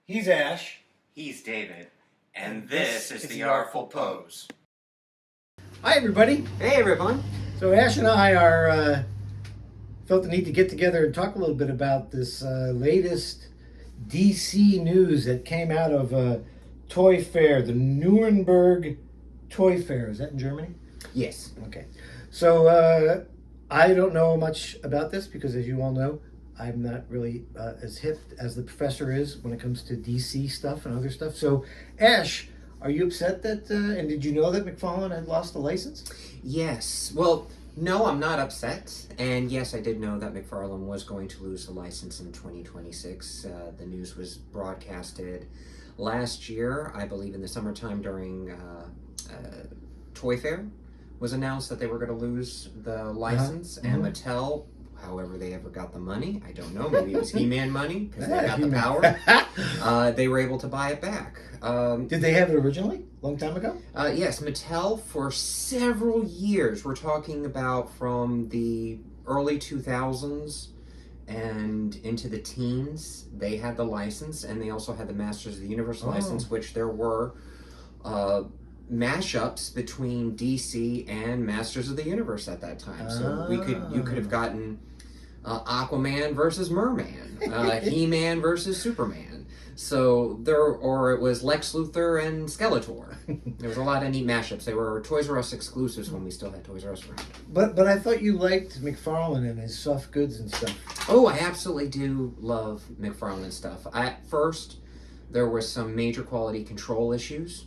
He's Ash. He's David. And this is the Artful Pose. Hi, everybody. Hey, everyone. So Ash and I are felt the need to get together and talk a little bit about this latest DC news that came out of Toy Fair, the Nuremberg Toy Fair. Is that in Germany? Yes. Okay. So I don't know much about this because, as you all know, I'm not really as hip as the professor is when it comes to DC stuff and other stuff. So, Ash, are you upset that, and did you know that McFarlane had lost the license? Yes. Well, no, I'm not upset. And yes, I did know that McFarlane was going to lose the license in 2026. The news was broadcasted last year, I believe in the summertime during Toy Fair, was announced that they were going to lose the license. And Mattel, however they ever got the money, I don't know, maybe it was He-Man money, because they got the power, they were able to buy it back. Did they have it originally, a long time ago? Yes, Mattel for several years, we're talking about from the early 2000s and into the teens, they had the license, and they also had the Masters of the Universe license, which there were mashups between DC and Masters of the Universe at that time. So you could have gotten Aquaman versus Merman, He-Man versus Superman. So or it was Lex Luthor and Skeletor. There was a lot of neat mashups. They were Toys R Us exclusives when we still had Toys R Us around. But I thought you liked McFarlane and his soft goods and stuff. Oh, I absolutely do love McFarlane stuff. At first, there were some major quality control issues.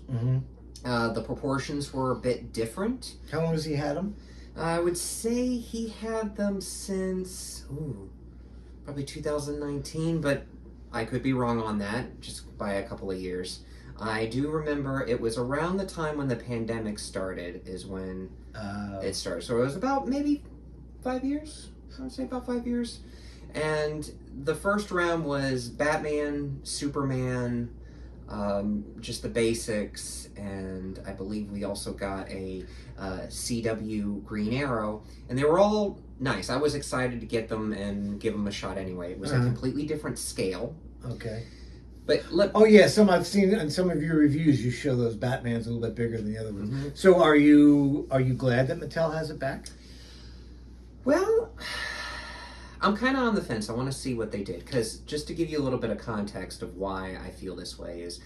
The proportions were a bit different. How long has he had them? I would say he had them since probably 2019, but I could be wrong on that, just by a couple of years. I do remember it was around the time when the pandemic started is when it started. So it was about maybe 5 years. I would say about 5 years. And the first round was Batman, Superman, just the basics, and I believe we also got a CW Green Arrow, and they were all nice. I was excited to get them and give them a shot anyway. It was a completely different scale. Okay. But some I've seen in some of your reviews. You show those Batmans a little bit bigger than the other ones. So are you glad that Mattel has it back? Well, I'm kind of on the fence. I want to see what they did, because just to give you a little bit of context of why I feel this way is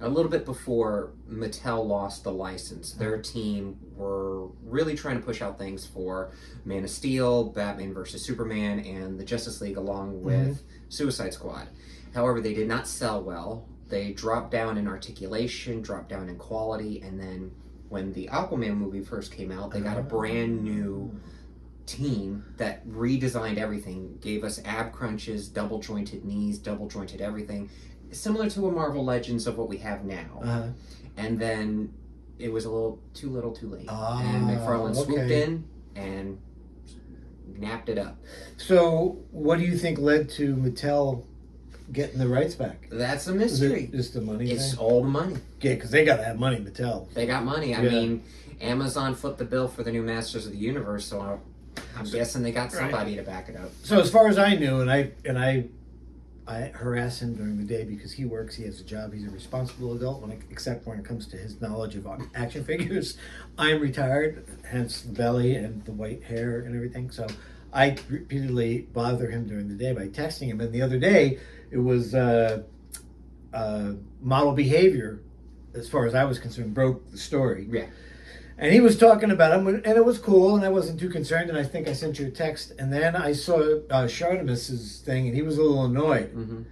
a little bit before Mattel lost the license, their team were really trying to push out things for Man of Steel, Batman versus Superman, and the Justice League along with Suicide Squad. However, they did not sell well. They dropped down in articulation, dropped down in quality, and then when the Aquaman movie first came out, they got a brand new team that redesigned everything, gave us ab crunches, double jointed knees, double jointed everything, similar to a Marvel Legends of what we have now. And then it was a little too late, and McFarlane swooped in and napped it up. So what do you think led to Mattel getting the rights back? That's a mystery. Just the money? It's all the money. Yeah, because they got to have money, Mattel. They got money. I mean, Amazon flipped the bill for the new Masters of the Universe, so I'm guessing they got somebody to back it up. So as far as I knew, and I harass him during the day because he works, he has a job, he's a responsible adult, except when it comes to his knowledge of action figures. I'm retired, hence the belly and the white hair and everything. So I repeatedly bother him during the day by texting him. And the other day, it was model behavior, as far as I was concerned, broke the story. Yeah. And he was talking about him, and it was cool, and I wasn't too concerned, and I think I sent you a text. And then I saw Shartimus's thing, and he was a little annoyed.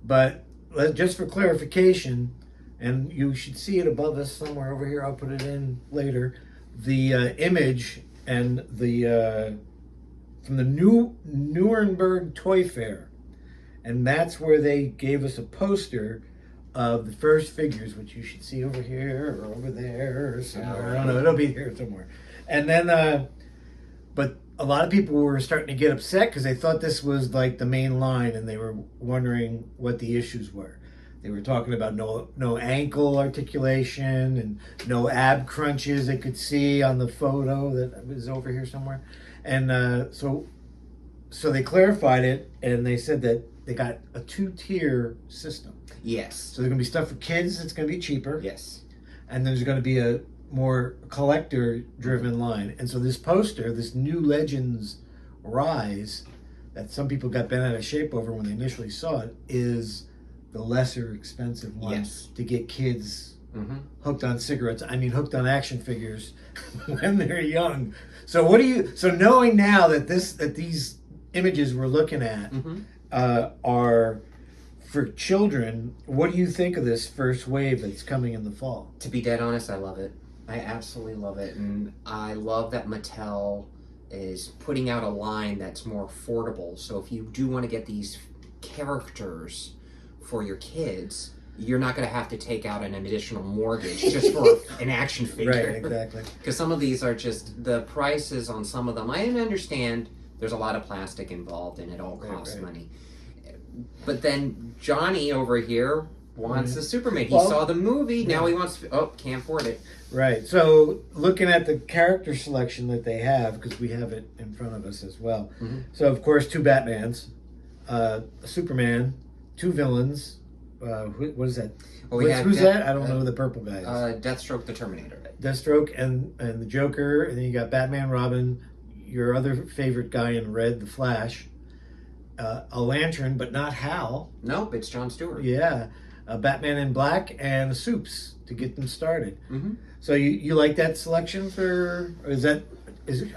But just for clarification, and you should see it above us somewhere over here, I'll put it in later, the image and from the Nuremberg Toy Fair. And that's where they gave us a poster of the first figures, which you should see over here or over there or somewhere. I don't know. It'll be here somewhere. And then, but a lot of people were starting to get upset because they thought this was like the main line, and they were wondering what the issues were. They were talking about no ankle articulation and no ab crunches they could see on the photo that was over here somewhere. And so they clarified it, and they said that they got a 2-tier system. Yes. So there's going to be stuff for kids that's going to be cheaper. Yes. And there's going to be a more collector-driven line. And so this poster, this New Legends Rise, that some people got bent out of shape over when they initially saw it, is the lesser expensive one Yes. to get kids hooked on cigarettes. I mean, hooked on action figures when they're young. So what do you? So knowing now that these images we're looking at are for children, what do you think of this first wave that's coming in the fall? To be dead honest, I love it. I absolutely love it, and I love that Mattel is putting out a line that's more affordable. So if you do want to get these characters for your kids, you're not going to have to take out an additional mortgage just for an action figure. Right, exactly. Because some of these are just, the prices on some of them, I understand there's a lot of plastic involved and it all costs money. But then Johnny over here wants a Superman. He saw the movie, now he wants, can't afford it. Right. So looking at the character selection that they have, because we have it in front of us as well. So of course 2 Batmans, a Superman, 2 villains. What is that? Well, who's that? I don't know who the purple guy is. Deathstroke the Terminator. Deathstroke and the Joker, and then you got Batman, Robin, your other favorite guy in red, the Flash, a Lantern, but not Hal. Nope, it's Jon Stewart. Yeah, Batman in Black, and the Supes to get them started. So you like that selection for? Or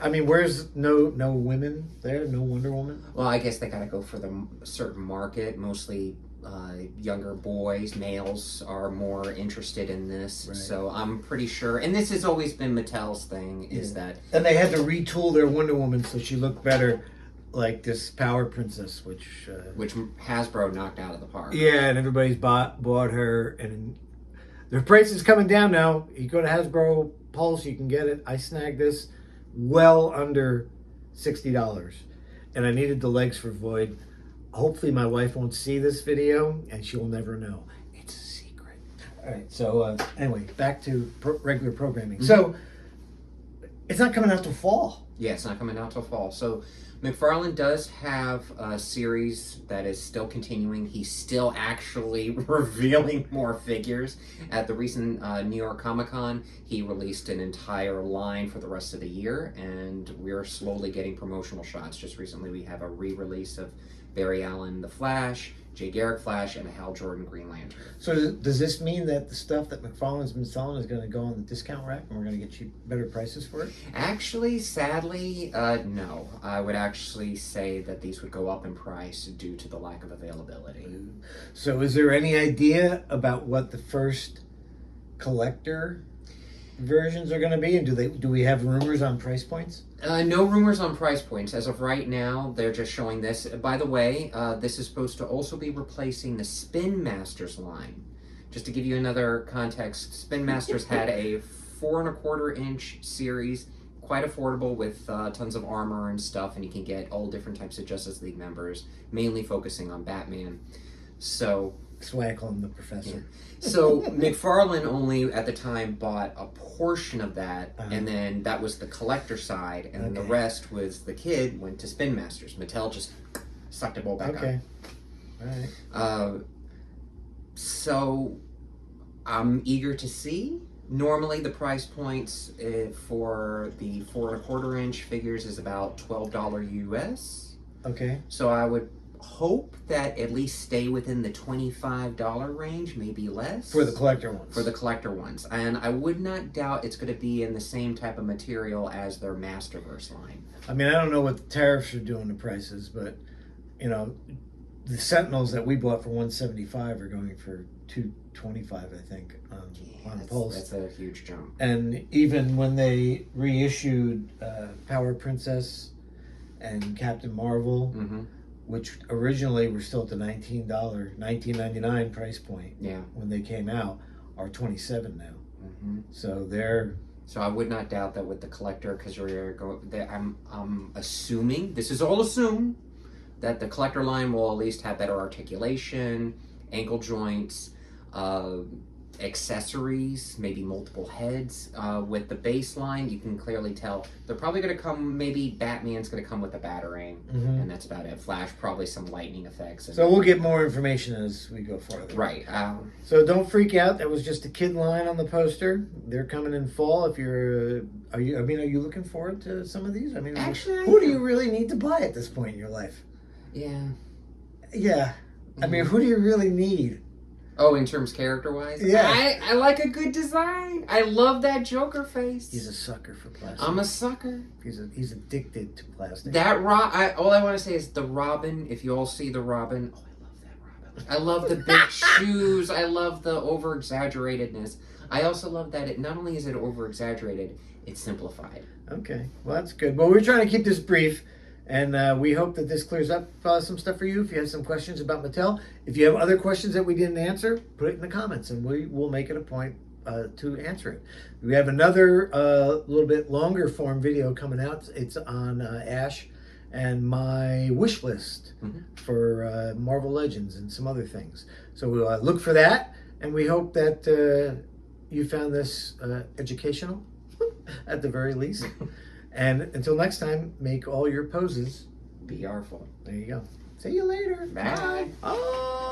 I mean, where's no women there? No Wonder Woman? Well, I guess they gotta go for the certain market. Mostly younger boys, males are more interested in this. Right. So I'm pretty sure, and this has always been Mattel's thing, is that... And they had to retool their Wonder Woman so she looked better like this Power Princess, which Hasbro knocked out of the park. Yeah, and everybody's bought her, and their price is coming down now. You go to Hasbro Pulse, you can get it. I snagged this well under $60, and I needed the legs for Void. Hopefully my wife won't see this video, and she'll never know. It's a secret. All right, so anyway, back to regular programming. So it's not coming out till fall. Yeah, it's not coming out till fall. So McFarlane does have a series that is still continuing. He's still actually revealing more figures. At the recent New York Comic-Con, he released an entire line for the rest of the year, and we're slowly getting promotional shots. Just recently we have a re-release of Barry Allen the Flash, Jay Garrick Flash, and a Hal Jordan Green Lantern. So does this mean that the stuff that McFarlane's been selling is going to go on the discount rack and we're going to get better prices for it? Actually, sadly, no. I would actually say that these would go up in price due to the lack of availability. So is there any idea about what the first collector versions are going to be, and do we have rumors on price points? No rumors on price points. As of right now, they're just showing this. By the way, this is supposed to also be replacing the Spin Masters line. Just to give you another context, Spin Masters had a 4.25-inch series, quite affordable, with tons of armor and stuff, and you can get all different types of Justice League members, mainly focusing on Batman. So... That's why I call him the Professor. Yeah. So McFarlane only at the time bought a portion of that, and then that was the collector side, and then the rest was the kid went to Spin Masters. Mattel just sucked it all back up. All right. So I'm eager to see. Normally the price points for the 4.25-inch figures is about $12 US. Okay. So I would hope that at least stay within the $25 range, maybe less. For the collector ones. For the collector ones. And I would not doubt it's going to be in the same type of material as their Masterverse line. I mean, I don't know what the tariffs are doing to prices, but, you know, the Sentinels that we bought for $175 are going for $225, I think, on Pulse. That's a huge jump. And even when they reissued Power Princess and Captain Marvel, which originally were still at the $19.99 price point when they came out, are $27 now. So they're... So I would not doubt that with the collector, because I'm assuming, this is all assumed, that the collector line will at least have better articulation, ankle joints, accessories, maybe multiple heads. With the baseline, you can clearly tell they're probably going to come, maybe Batman's going to come with a Batarang, and that's about it. Flash, probably some lightning effects. So we'll get more information as we go farther. Right. So don't freak out. That was just a kid line on the poster. They're coming in fall. If you're, are you looking forward to some of these? I mean, actually, who do you really need to buy at this point in your life? Yeah. Yeah. I mean, who do you really need? Oh, in terms character-wise? Yeah. I like a good design. I love that Joker face. He's a sucker for plastic. I'm a sucker. He's addicted to plastic. All I want to say is the Robin. If you all see the Robin, oh, I love that Robin. I love the big shoes. I love the over-exaggeratedness. I also love that it not only is it over-exaggerated, it's simplified. Okay, well that's good. Well, we're trying to keep this brief. And we hope that this clears up some stuff for you. If you have some questions about Mattel, if you have other questions that we didn't answer, put it in the comments, and we will make it a point to answer it. We have another little bit longer form video coming out. It's on Ash and my wish list for Marvel Legends and some other things. So we'll look for that, and we hope that you found this educational at the very least. And until next time, make all your poses be artful. There you go. See you later. Bye. Bye. Oh.